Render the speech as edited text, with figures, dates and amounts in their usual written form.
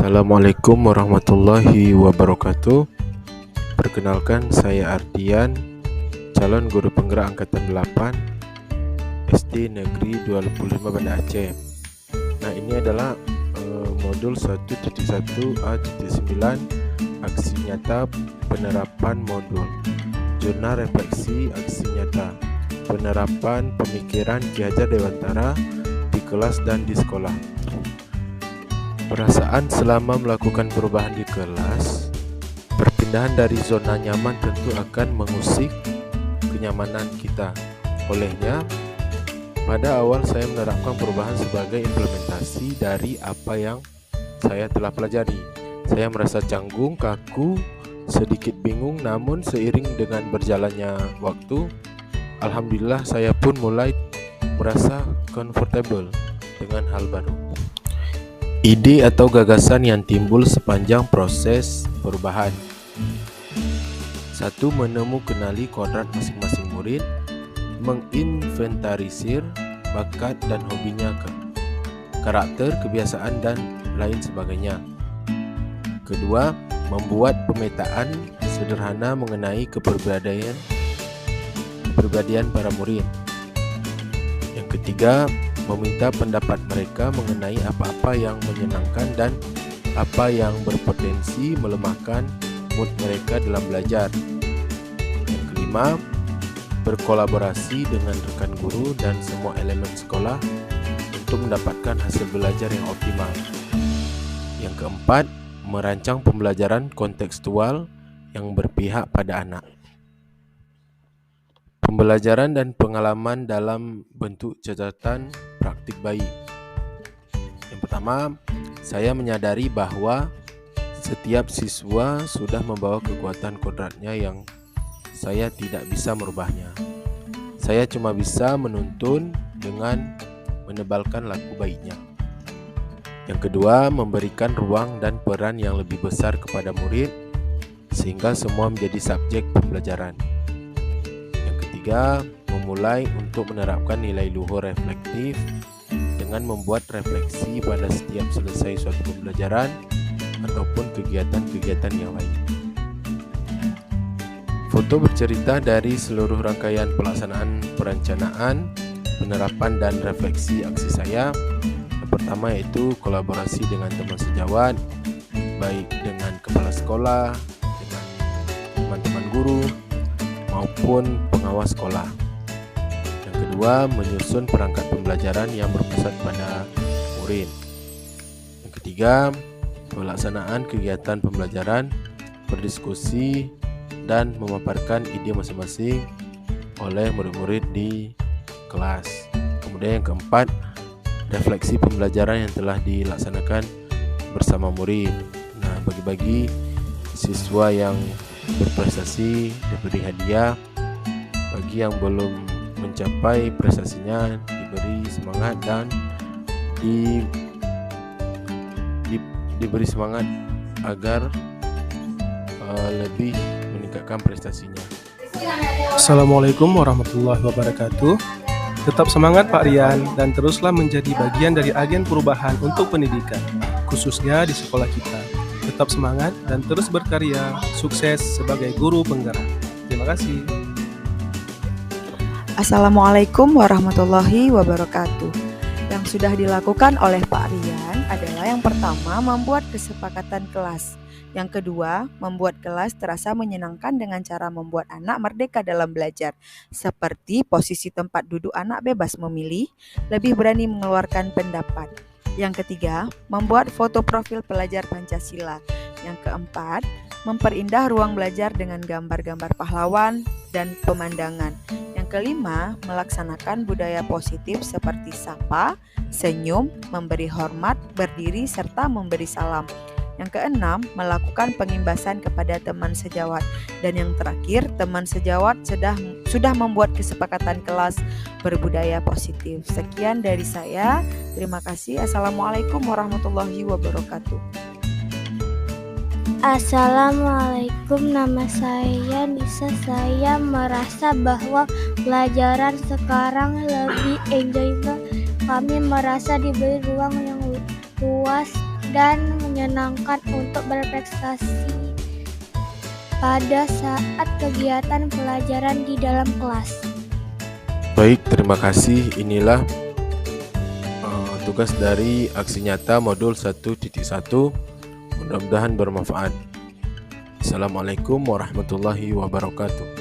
Assalamualaikum warahmatullahi wabarakatuh. Perkenalkan, saya Ardian, calon guru penggerak angkatan 8 SD Negeri 25 Banda Aceh. Nah, ini adalah modul 1.1 A.9 aksi nyata penerapan modul Jurnal Refleksi Aksi Nyata penerapan pemikiran Ki Hajar Dewantara di kelas dan di sekolah. Perasaan selama melakukan perubahan di kelas, perpindahan dari zona nyaman tentu akan mengusik kenyamanan kita. Olehnya, pada awal saya menerapkan perubahan sebagai implementasi dari apa yang saya telah pelajari. Saya merasa canggung, kaku, sedikit bingung, namun seiring dengan berjalannya waktu, alhamdulillah saya pun mulai merasa comfortable dengan hal baru. Ide atau gagasan yang timbul sepanjang proses perubahan. 1. Kenali kodrat masing-masing murid, menginventarisir bakat dan hobinya, karakter, kebiasaan, dan lain sebagainya. 2. Membuat pemetaan sederhana mengenai kepribadian para murid. Yang ketiga, meminta pendapat mereka mengenai apa-apa yang menyenangkan dan apa yang berpotensi melemahkan mood mereka dalam belajar. Yang kelima, berkolaborasi dengan rekan guru dan semua elemen sekolah untuk mendapatkan hasil belajar yang optimal. Yang keempat, merancang pembelajaran kontekstual yang berpihak pada anak. Pembelajaran dan pengalaman dalam bentuk catatan praktik bayi. Yang pertama, saya menyadari bahwa setiap siswa sudah membawa kekuatan kodratnya yang saya tidak bisa merubahnya. Saya cuma bisa menuntun dengan menebalkan laku baiknya. Yang kedua, memberikan ruang dan peran yang lebih besar kepada murid sehingga semua menjadi subjek pembelajaran. Memulai untuk menerapkan nilai luhur reflektif dengan membuat refleksi pada setiap selesai suatu pembelajaran ataupun kegiatan-kegiatan yang lain. Foto bercerita dari seluruh rangkaian pelaksanaan perencanaan, penerapan dan refleksi aksi saya. Yang pertama yaitu kolaborasi dengan teman sejawat, baik dengan kepala sekolah, dengan teman-teman guru, maupun pengawas sekolah. Yang kedua, menyusun perangkat pembelajaran yang berpusat pada murid. Yang ketiga, pelaksanaan kegiatan pembelajaran, berdiskusi, dan memaparkan ide masing-masing oleh murid-murid di kelas. Kemudian yang keempat, refleksi pembelajaran yang telah dilaksanakan bersama murid. Nah, bagi-bagi siswa yang berprestasi diberi hadiah, bagi yang belum mencapai prestasinya diberi semangat dan diberi semangat agar lebih meningkatkan prestasinya. Assalamualaikum warahmatullahi wabarakatuh. Tetap semangat Pak Rian dan teruslah menjadi bagian dari agen perubahan untuk pendidikan, khususnya di sekolah kita. Tetap semangat dan terus berkarya. Sukses sebagai guru penggerak. Terima kasih. Assalamualaikum warahmatullahi wabarakatuh. Yang sudah dilakukan oleh Pak Rian adalah yang pertama, membuat kesepakatan kelas. Yang kedua, membuat kelas terasa menyenangkan dengan cara membuat anak merdeka dalam belajar, seperti posisi tempat duduk anak bebas memilih, lebih berani mengeluarkan pendapat. Yang ketiga, membuat foto profil pelajar Pancasila. Yang keempat, memperindah ruang belajar dengan gambar-gambar pahlawan dan pemandangan. Yang kelima, melaksanakan budaya positif seperti sapa, senyum, memberi hormat, berdiri, serta memberi salam. Yang keenam, melakukan pengimbasan kepada teman sejawat. Dan yang terakhir, teman sejawat sudah membuat kesepakatan kelas berbudaya positif. Sekian dari saya. Terima kasih. Assalamualaikum warahmatullahi wabarakatuh. Assalamualaikum, nama saya Nisa. Saya merasa bahwa pelajaran sekarang lebih enjoyable. Kami merasa diberi ruang yang luas dan menyenangkan untuk berprestasi pada saat kegiatan pelajaran di dalam kelas. Baik, terima kasih. Inilah tugas dari aksi nyata modul 1.1. Mudah-mudahan bermanfaat. Assalamualaikum warahmatullahi wabarakatuh.